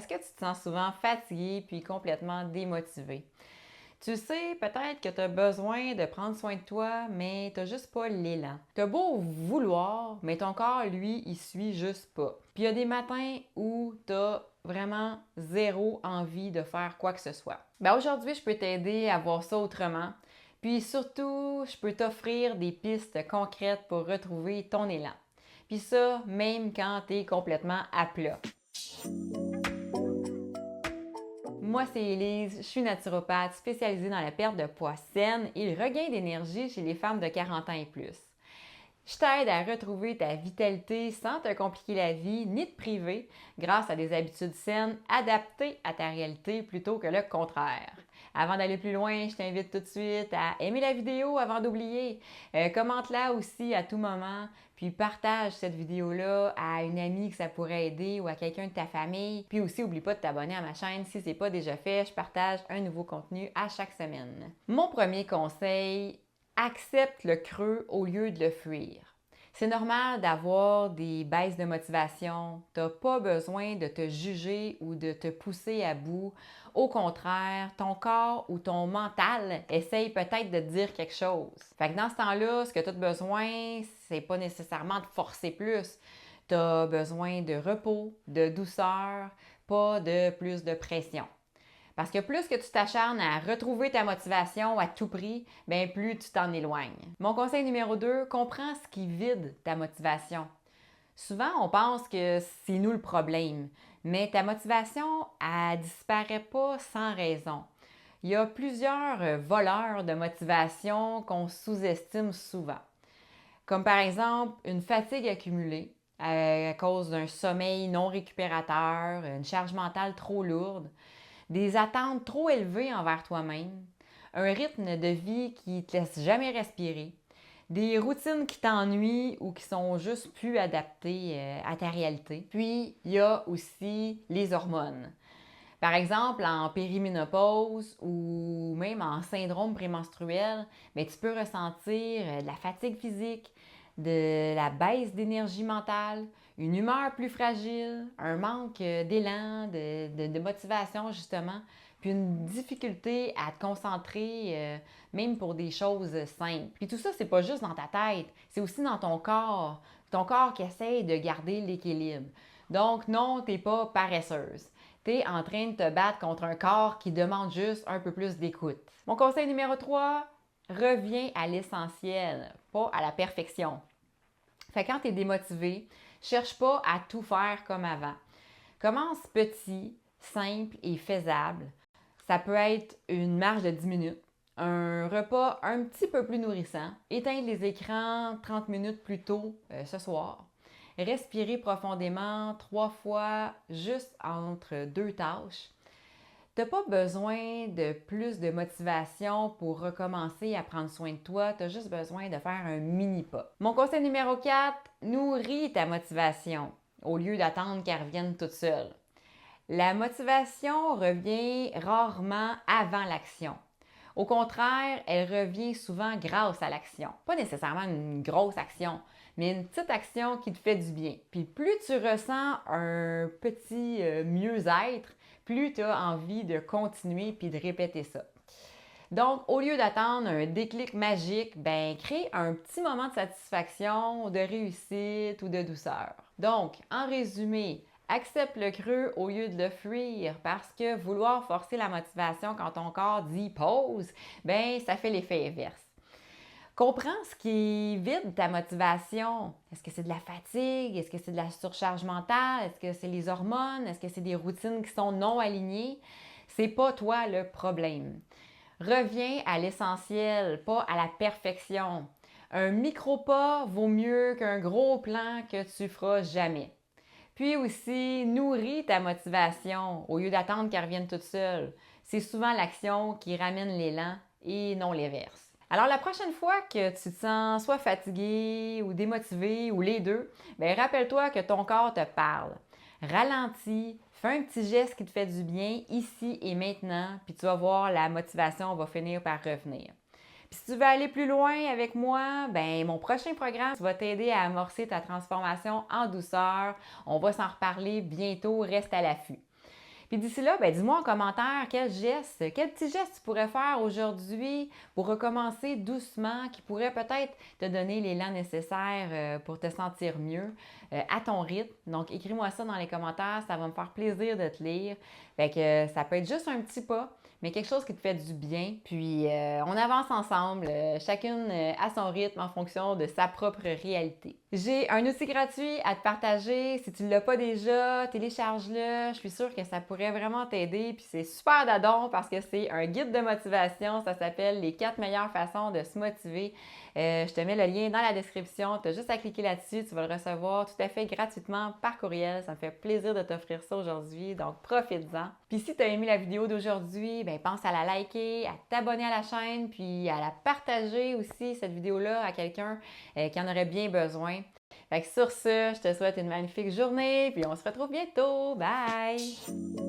est-ce que tu te sens souvent fatigué puis complètement démotivé? Tu sais peut-être que tu as besoin de prendre soin de toi, mais tu n'as juste pas l'élan. Tu as beau vouloir, mais ton corps, lui, il suit juste pas. Puis il y a des matins où tu as vraiment zéro envie de faire quoi que ce soit. Aujourd'hui, je peux t'aider à voir ça autrement. Puis surtout, je peux t'offrir des pistes concrètes pour retrouver ton élan. Puis ça, même quand tu es complètement à plat. Moi, c'est Élise, je suis naturopathe spécialisée dans la perte de poids saine et le regain d'énergie chez les femmes de 40 ans et plus. Je t'aide à retrouver ta vitalité sans te compliquer la vie ni te priver grâce à des habitudes saines adaptées à ta réalité plutôt que le contraire. Avant d'aller plus loin, je t'invite tout de suite à aimer la vidéo avant d'oublier. Commente-la aussi à tout moment, puis partage cette vidéo-là à une amie que ça pourrait aider ou à quelqu'un de ta famille. Puis aussi, n'oublie pas de t'abonner à ma chaîne si ce n'est pas déjà fait. Je partage un nouveau contenu à chaque semaine. Mon premier conseil, accepte le creux au lieu de le fuir. C'est normal d'avoir des baisses de motivation. Tu n'as pas besoin de te juger ou de te pousser à bout. Au contraire, ton corps ou ton mental essaye peut-être de te dire quelque chose. Fait que dans ce temps-là, ce que tu as besoin, c'est pas nécessairement de forcer plus. Tu as besoin de repos, de douceur, pas de plus de pression. Parce que plus que tu t'acharnes à retrouver ta motivation à tout prix, bien plus tu t'en éloignes. Mon conseil numéro 2, comprends ce qui vide ta motivation. Souvent, on pense que c'est nous le problème, mais ta motivation, elle disparaît pas sans raison. Il y a plusieurs voleurs de motivation qu'on sous-estime souvent. Comme par exemple une fatigue accumulée à cause d'un sommeil non récupérateur, une charge mentale trop lourde, des attentes trop élevées envers toi-même, un rythme de vie qui ne te laisse jamais respirer, des routines qui t'ennuient ou qui sont juste plus adaptées à ta réalité. Puis, il y a aussi les hormones. Par exemple, en périménopause ou même en syndrome prémenstruel, mais tu peux ressentir de la fatigue physique, de la baisse d'énergie mentale, une humeur plus fragile, un manque d'élan, de motivation justement, puis une difficulté à te concentrer même pour des choses simples. Puis tout ça, c'est pas juste dans ta tête, c'est aussi dans ton corps qui essaye de garder l'équilibre. Donc non, tu n'es pas paresseuse. Tu es en train de te battre contre un corps qui demande juste un peu plus d'écoute. Mon conseil numéro 3, reviens à l'essentiel, pas à la perfection. Fait que quand tu es démotivé, cherche pas à tout faire comme avant. Commence petit, simple et faisable. Ça peut être une marche de 10 minutes, un repas un petit peu plus nourrissant, éteindre les écrans 30 minutes plus tôt ce soir, respirer profondément 3 fois juste entre 2 tâches. Tu n'as pas besoin de plus de motivation pour recommencer à prendre soin de toi, tu as juste besoin de faire un mini pas. Mon conseil numéro 4, nourris ta motivation au lieu d'attendre qu'elle revienne toute seule. La motivation revient rarement avant l'action. Au contraire, elle revient souvent grâce à l'action. Pas nécessairement une grosse action, mais une petite action qui te fait du bien. Puis plus tu ressens un petit mieux-être, plus tu as envie de continuer puis de répéter ça. Donc, au lieu d'attendre un déclic magique, crée un petit moment de satisfaction, de réussite ou de douceur. Donc, en résumé, accepte le creux au lieu de le fuir parce que vouloir forcer la motivation quand ton corps dit pause, ça fait l'effet inverse. Comprends ce qui vide ta motivation. Est-ce que c'est de la fatigue? Est-ce que c'est de la surcharge mentale? Est-ce que c'est les hormones? Est-ce que c'est des routines qui sont non alignées? C'est pas toi le problème. Reviens à l'essentiel, pas à la perfection. Un micro-pas vaut mieux qu'un gros plan que tu feras jamais. Puis aussi, nourris ta motivation au lieu d'attendre qu'elle revienne toute seule. C'est souvent l'action qui ramène l'élan et non l'inverse. Alors la prochaine fois que tu te sens soit fatigué ou démotivé ou les deux, rappelle-toi que ton corps te parle. Ralentis, fais un petit geste qui te fait du bien ici et maintenant, puis tu vas voir, la motivation va finir par revenir. Puis si tu veux aller plus loin avec moi, mon prochain programme va t'aider à amorcer ta transformation en douceur. On va s'en reparler bientôt, reste à l'affût. Puis d'ici là, ben, dis-moi en commentaire quel petit geste tu pourrais faire aujourd'hui pour recommencer doucement, qui pourrait peut-être te donner l'élan nécessaire pour te sentir mieux à ton rythme. Donc, écris-moi ça dans les commentaires, ça va me faire plaisir de te lire. Fait que ça peut être juste un petit pas, mais quelque chose qui te fait du bien. Puis, on avance ensemble, chacune à son rythme en fonction de sa propre réalité. J'ai un outil gratuit à te partager. Si tu ne l'as pas déjà, télécharge-le. Je suis sûre que ça pourrait vraiment t'aider. Puis c'est super d'adon parce que c'est un guide de motivation. Ça s'appelle Les 4 meilleures façons de se motiver. Je te mets le lien dans la description. Tu as juste à cliquer là-dessus. Tu vas le recevoir tout à fait gratuitement par courriel. Ça me fait plaisir de t'offrir ça aujourd'hui. Donc, profites-en. Puis si tu as aimé la vidéo d'aujourd'hui, ben pense à la liker, à t'abonner à la chaîne, puis à la partager aussi, cette vidéo-là, à quelqu'un qui en aurait bien besoin. Fait que sur ce, je te souhaite une magnifique journée, puis on se retrouve bientôt. Bye!